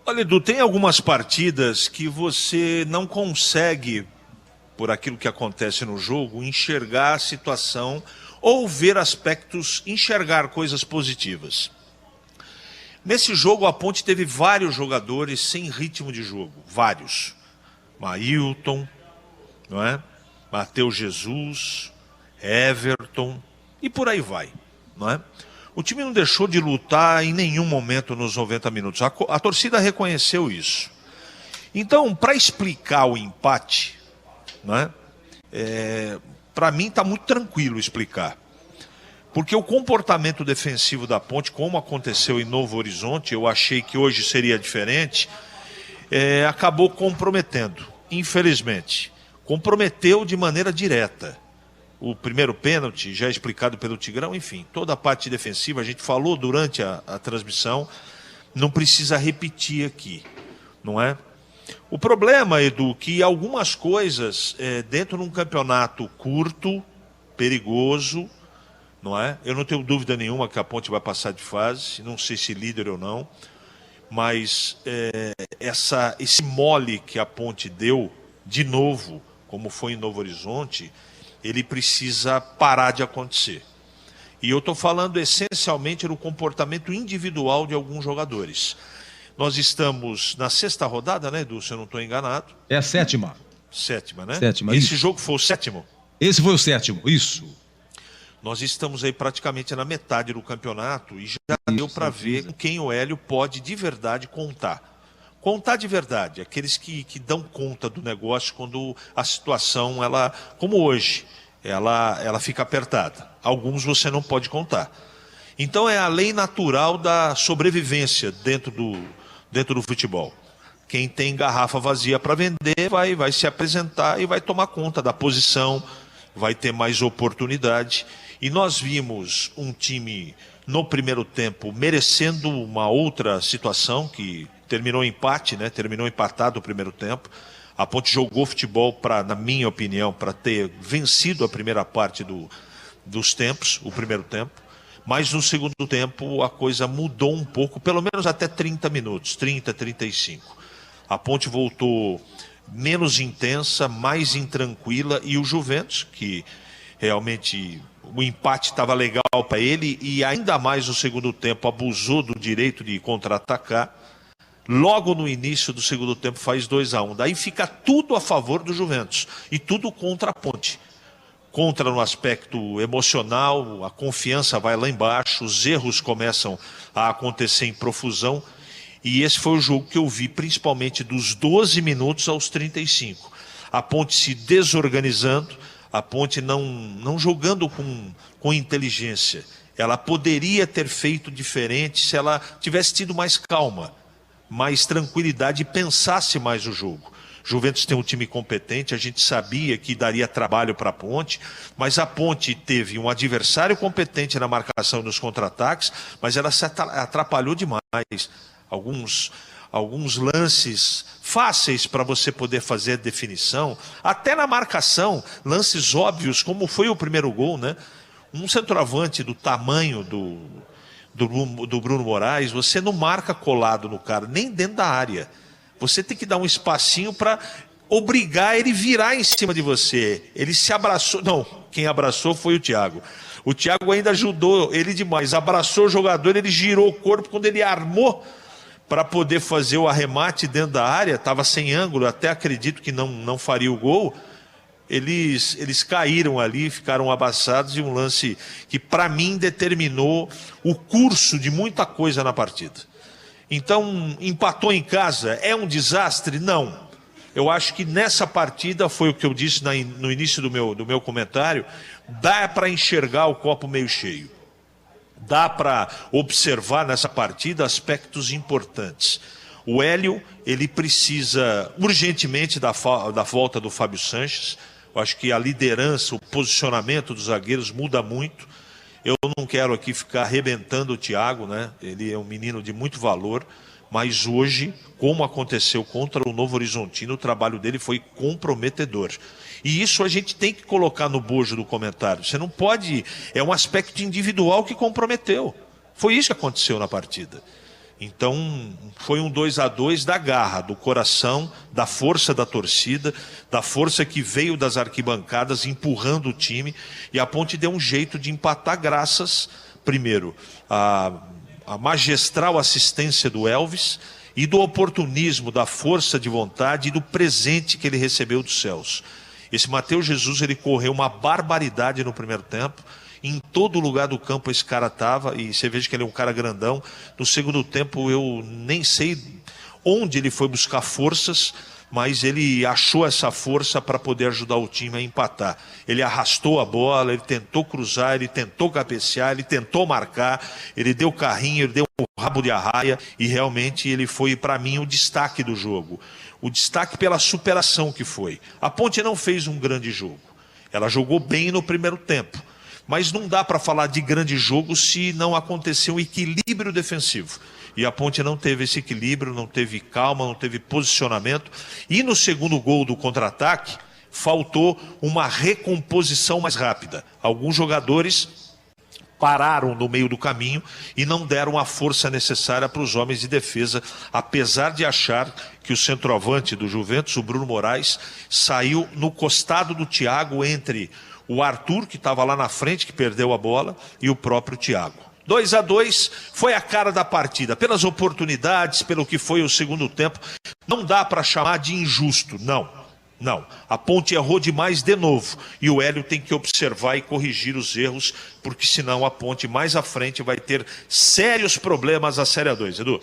Olha, Edu, tem algumas partidas que você não consegue, por aquilo que acontece no jogo, enxergar a situação ou ver aspectos, enxergar coisas positivas. Nesse jogo, a Ponte teve vários jogadores sem ritmo de jogo, vários. Mailton, não é? Matheus Jesus, Everton e por aí vai, não é? O time não deixou de lutar em nenhum momento nos 90 minutos. A torcida reconheceu isso. Então, para explicar o empate, né, para mim está muito tranquilo explicar. Porque o comportamento defensivo da Ponte, como aconteceu em Novo Horizonte, eu achei que hoje seria diferente, acabou comprometendo, infelizmente. Comprometeu de maneira direta. O primeiro pênalti, já explicado pelo Tigrão, enfim, toda a parte defensiva, a gente falou durante a transmissão, não precisa repetir aqui, não é? O problema, Edu, que algumas coisas, dentro de um campeonato curto, perigoso, não é? Eu não tenho dúvida nenhuma que a Ponte vai passar de fase, não sei se líder ou não, mas esse mole que a Ponte deu, de novo, como foi em Novo Horizonte, ele precisa parar de acontecer. E eu estou falando essencialmente no comportamento individual de alguns jogadores. Nós estamos na 6ª rodada, né, Edu? Se eu não estou enganado. É a 7ª. 7ª, né? 7ª, Esse isso. jogo foi o 7º? Esse foi o 7º, isso. Nós estamos aí praticamente na metade do campeonato e já deu para ver com quem o Hélio pode de verdade contar. Contar de verdade, aqueles que dão conta do negócio quando a situação, como hoje, ela fica apertada. Alguns você não pode contar. Então é a lei natural da sobrevivência dentro do futebol. Quem tem garrafa vazia para vender vai se apresentar e vai tomar conta da posição, vai ter mais oportunidade. E nós vimos um time no primeiro tempo merecendo uma outra situação que terminou em empate, né? Terminou empatado o primeiro tempo. A Ponte jogou futebol, na minha opinião, para ter vencido a primeira parte dos tempos, o primeiro tempo. Mas no segundo tempo a coisa mudou um pouco, pelo menos até 30 minutos, 30, 35. A Ponte voltou menos intensa, mais intranquila, e o Juventus, que realmente o empate estava legal para ele, e ainda mais no segundo tempo abusou do direito de contra-atacar. Logo no início do segundo tempo faz 2-1. Daí fica tudo a favor do Juventus e tudo contra a Ponte. Contra no aspecto emocional, a confiança vai lá embaixo, os erros começam a acontecer em profusão. E esse foi o jogo que eu vi, principalmente dos 12 minutos aos 35. A Ponte se desorganizando, a Ponte não jogando com inteligência. Ela poderia ter feito diferente se ela tivesse tido mais calma, mais tranquilidade e pensasse mais o jogo. Juventus tem um time competente, a gente sabia que daria trabalho para a Ponte, mas a Ponte teve um adversário competente na marcação dos contra-ataques, mas ela se atrapalhou demais. Alguns lances fáceis para você poder fazer a definição, até na marcação, lances óbvios, como foi o primeiro gol, né? Um centroavante do tamanho do Bruno Moraes, você não marca colado no cara, nem dentro da área. Você tem que dar um espacinho para obrigar ele virar em cima de você. Ele se abraçou, não, quem abraçou foi o Thiago. O Thiago ainda ajudou ele demais, abraçou o jogador, ele girou o corpo, quando ele armou para poder fazer o arremate dentro da área, estava sem ângulo, até acredito que não faria o gol. Eles caíram ali, ficaram abaçados, e um lance que para mim determinou o curso de muita coisa na partida. Então, empatou em casa, é um desastre? Não. Eu acho que nessa partida, foi o que eu disse no início do meu comentário, dá para enxergar o copo meio cheio. Dá para observar nessa partida aspectos importantes. O Hélio, ele precisa urgentemente da volta do Fábio Sanches. Eu acho que a liderança, o posicionamento dos zagueiros muda muito. Eu não quero aqui ficar arrebentando o Thiago, né? Ele é um menino de muito valor, mas hoje, como aconteceu contra o Novo Horizontino, o trabalho dele foi comprometedor. E isso a gente tem que colocar no bojo do comentário. Você não pode... É um aspecto individual que comprometeu. Foi isso que aconteceu na partida. Então, foi um 2-2 da garra, do coração, da força da torcida, da força que veio das arquibancadas empurrando o time. E a Ponte deu um jeito de empatar graças, primeiro, à magistral assistência do Elvis e do oportunismo, da força de vontade e do presente que ele recebeu dos céus. Esse Matheus Jesus, ele correu uma barbaridade no primeiro tempo. Em todo lugar do campo esse cara estava, e você veja que ele é um cara grandão. No segundo tempo eu nem sei onde ele foi buscar forças, mas ele achou essa força para poder ajudar o time a empatar. Ele arrastou a bola, ele tentou cruzar, ele tentou cabecear, ele tentou marcar, ele deu carrinho, ele deu um rabo de arraia, e realmente ele foi, para mim, o destaque do jogo. O destaque pela superação que foi. A Ponte não fez um grande jogo. Ela jogou bem no primeiro tempo. Mas não dá para falar de grande jogo se não acontecer um equilíbrio defensivo. E a Ponte não teve esse equilíbrio, não teve calma, não teve posicionamento. E no segundo gol do contra-ataque, faltou uma recomposição mais rápida. Alguns jogadores pararam no meio do caminho e não deram a força necessária para os homens de defesa, apesar de achar que o centroavante do Juventus, o Bruno Moraes, saiu no costado do Thiago entre o Arthur, que estava lá na frente, que perdeu a bola, e o próprio Thiago. 2-2 foi a cara da partida, pelas oportunidades, pelo que foi o segundo tempo. Não dá para chamar de injusto, não. A Ponte errou demais de novo, e o Hélio tem que observar e corrigir os erros, porque senão a Ponte mais à frente vai ter sérios problemas a Série A2, Edu.